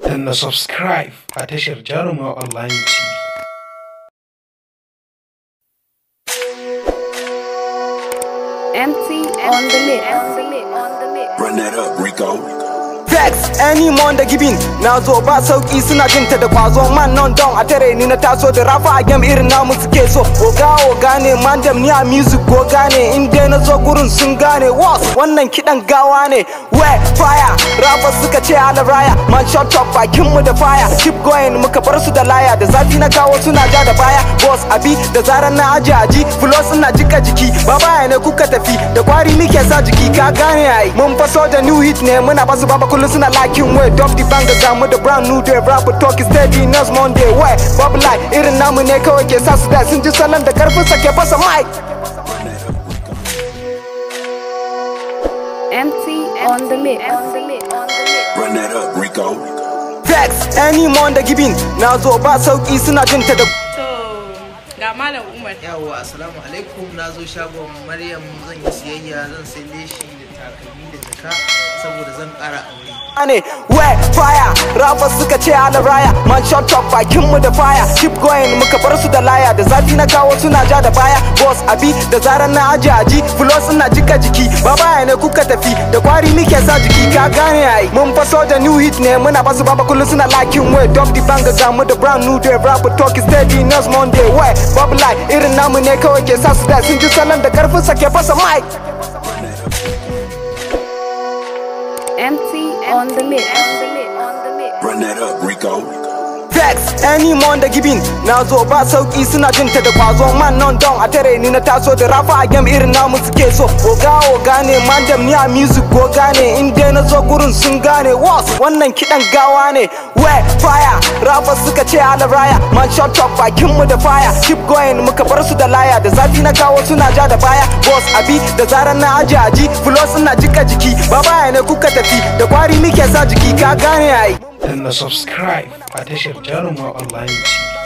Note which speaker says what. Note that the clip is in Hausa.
Speaker 1: danna subscribe a tashar Jaruma Online TV.
Speaker 2: Empty on the lip.
Speaker 3: Run that up, Rico.
Speaker 4: Vex, any monda giving. Na zo ba sauki suna jinta da kwazo man non don a tare ni na taso da rafa a game irin namu suke so. Oga ne mandam ni a music goga ne in dai na zo gurin sun gane was wannan kidan gawa ne. Where fire rappers suka ce ala raya man shut up bakin mu da fire keep going muka bar su da laya da zafi na kawo suna ja da baya boss abi da zaran na aji flows ina jika jiki baba ne kuka tafi da kwari nike sa jiki ka gane ai mun faso da new hit ne muna basu baba kullun suna lakin way drop the bang ga mu da brand new day rapper talk steady next Monday way bub light irin namu ne kawai ke sa su da sun ji salon da karfin sa ke fasa mic.
Speaker 2: Empty on the lip.
Speaker 3: Run that up, Rico.
Speaker 4: Vex, any monda giving. Na zo ba sauki suna jinta da
Speaker 5: ga Malam Umar.
Speaker 6: Yawwa, assalamu alaikum. Na zo shagon Maryam zan yi siyayya, zan sai leshi da takalmi da jaka saboda zan ƙara aure.
Speaker 4: Where fire rappers suka ce ala raya man shut up bakin mu da fire keep going muka bar su da laya da zafi na kawo suna ja da baya boss abi da zaran na aji flows ina jika jiki baba ne kuka tafi da kwari nike sa jiki ka gane ai mun faso da new hit ne muna basu baba kullun suna lakin way drop the bang ga mu da brand new day rapper talk steady next Monday way bub light irin namu ne kawai ke sa su da sun ji salon da karfin sa ke fasa mic.
Speaker 2: Empty on the lip.
Speaker 3: Run that up, Rico.
Speaker 4: Vex, any monda giving. Na zo ba sauki suna jinta da kwazo man non don a tare ni na taso da rafa a game irin namu suke so. Oga ne mandam ni a music goga ne in dai na zo gurin sun gane was wannan kidan gawa ne. Where fire rappers suka ce ala raya man shut up bakin mu da fire keep going muka bar su da laya da zafi na kawo suna ja da baya boss abi da zaran na aji flows ina jika jiki baba ne kuka tafi da kwari nike sa jiki ka gane ai
Speaker 1: Danna subscribe a tashar Jaruma Online TV.